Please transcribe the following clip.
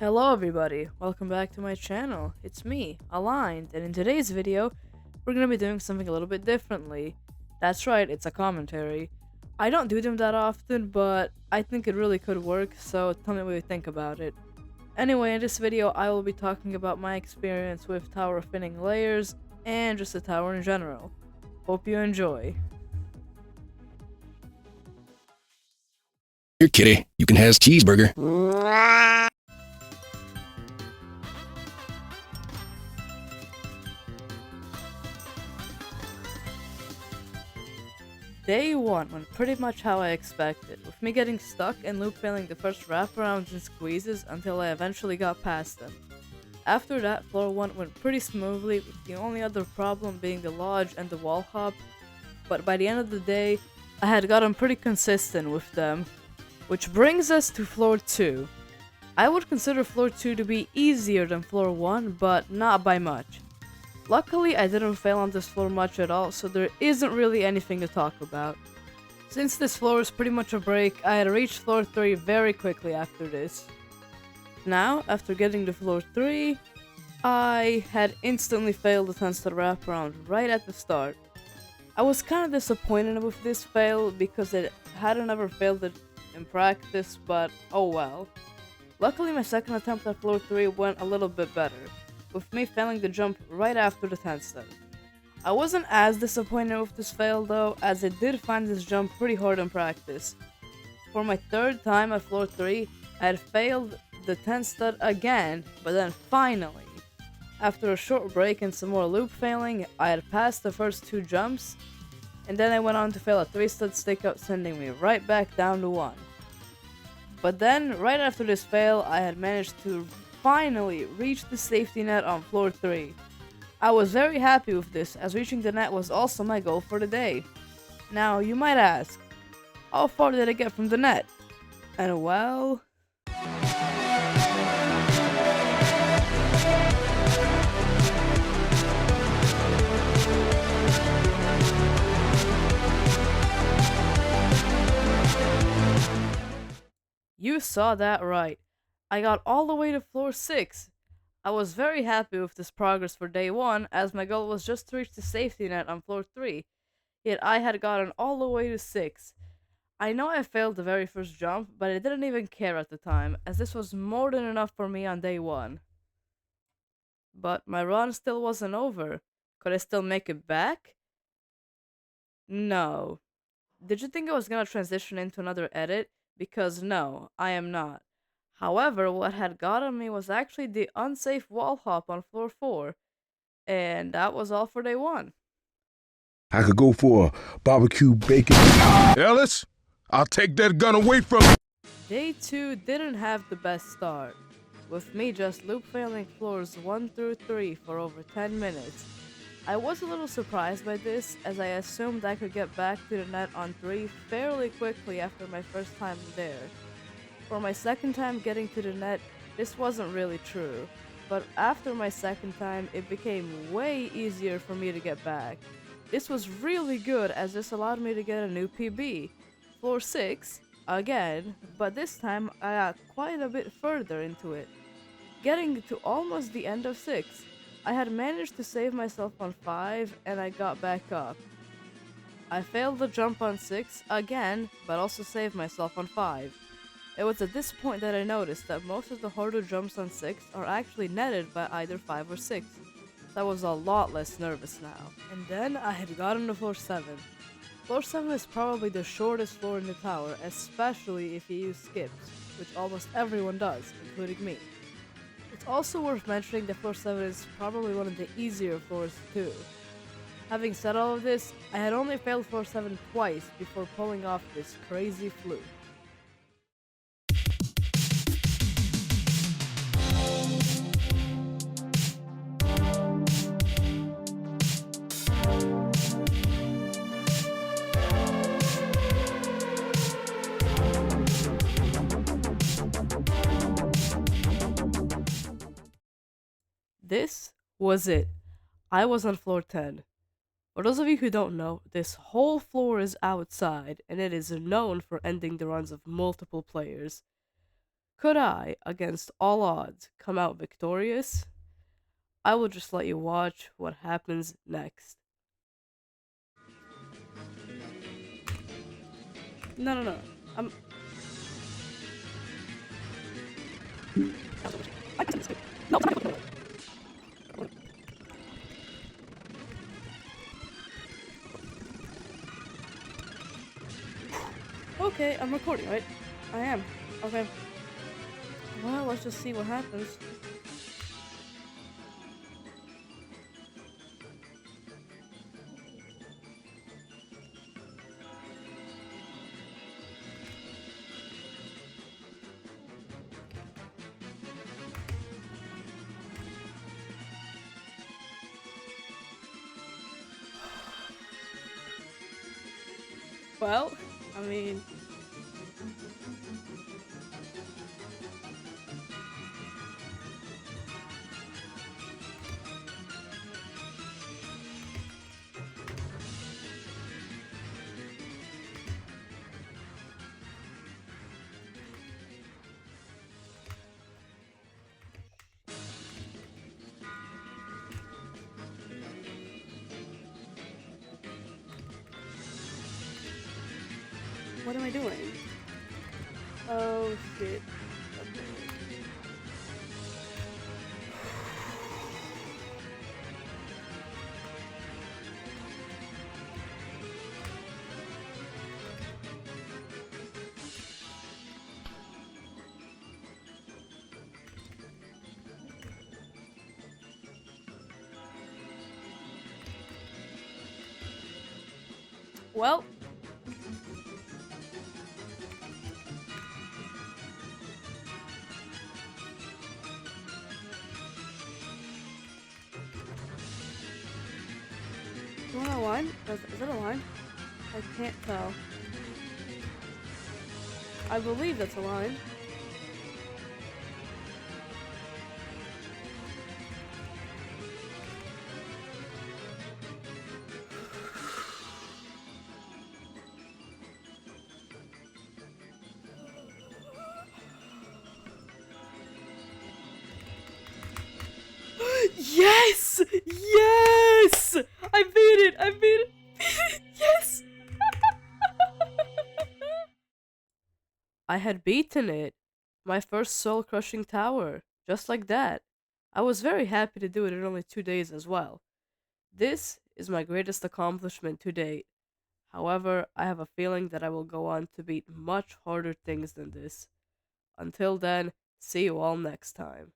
Hello everybody, welcome back to my channel. It's me, Aligned, and in today's video, we're gonna be doing something a little bit differently. That's right, it's a commentary. I don't do them that often, but I think it really could work, so tell me what you think about it. Anyway, in this video, I will be talking about my experience with tower finning layers, and just the tower in general. Hope you enjoy. Here, kitty, you can have cheeseburger. Day 1 went pretty much how I expected, with me getting stuck and loop failing the first wraparounds and squeezes until I eventually got past them. After that, floor 1 went pretty smoothly, with the only other problem being the lodge and the wall hop, but by the end of the day, I had gotten pretty consistent with them. Which brings us to floor 2. I would consider floor 2 to be easier than floor 1, but not by much. Luckily, I didn't fail on this floor much at all, so there isn't really anything to talk about. Since this floor is pretty much a break, I had reached floor 3 very quickly after this. Now, after getting to floor 3, I had instantly failed the 10-star wraparound right at the start. I was kind of disappointed with this fail because it hadn't ever failed it in practice, but oh well. Luckily, my second attempt at floor 3 went a little bit better, with me failing the jump right after the 10-star. I wasn't as disappointed with this fail though, as I did find this jump pretty hard in practice. For my third time at floor 3, I had failed the 10-stud again, but then finally, after a short break and some more loop failing, I had passed the first two jumps, and then I went on to fail a 3-stud stick up, sending me right back down to 1. But then, right after this fail, I had managed to finally reach the safety net on floor 3. I was very happy with this, as reaching the net was also my goal for the day. Now, you might ask, how far did I get from the net? And well... You saw that right. I got all the way to floor 6. I was very happy with this progress for day 1, as my goal was just to reach the safety net on floor 3, yet I had gotten all the way to 6. I know I failed the very first jump, but I didn't even care at the time, as this was more than enough for me on day 1. But my run still wasn't over. Could I still make it back? No. Did you think I was gonna transition into another edit? Because no, I am not. However, what had gotten me was actually the unsafe wall hop on floor 4, and that was all for day 1. I could go for a barbecue bacon. Ellis, I'll take that gun away from you. Day 2 didn't have the best start, with me just loop failing floors 1 through 3 for over 10 minutes. I was a little surprised by this, as I assumed I could get back to the net on 3 fairly quickly after my first time there. For my second time getting to the net, this wasn't really true, but after my second time, it became way easier for me to get back. This was really good, as this allowed me to get a new PB. Floor 6, again, but this time I got quite a bit further into it. Getting to almost the end of 6, I had managed to save myself on 5 and I got back up. I failed the jump on 6 again, but also saved myself on 5. It was at this point that I noticed that most of the harder jumps on 6 are actually netted by either 5 or 6. So I was a lot less nervous now. And then I had gotten to floor 7. Floor 7 is probably the shortest floor in the tower, especially if you use skips, which almost everyone does, including me. It's also worth mentioning that floor 7 is probably one of the easier floors too. Having said all of this, I had only failed floor 7 twice before pulling off this crazy fluke. This was it. I was on floor 10. For those of you who don't know, this whole floor is outside, and it is known for ending the runs of multiple players. Could I, against all odds, come out victorious? I will just let you watch what happens next. No, no, no. I'm. Okay, I'm recording, right? I am. Okay. Well, let's just see what happens. Well, I mean, what am I doing? Oh shit. Okay. Well, you want a line? Is it a line? I can't tell. I believe that's a line. Yes! Yes! I beat it! I beat it! Yes! I had beaten it. My first soul crushing tower. Just like that. I was very happy to do it in only 2 days as well. This is my greatest accomplishment to date. However, I have a feeling that I will go on to beat much harder things than this. Until then, see you all next time.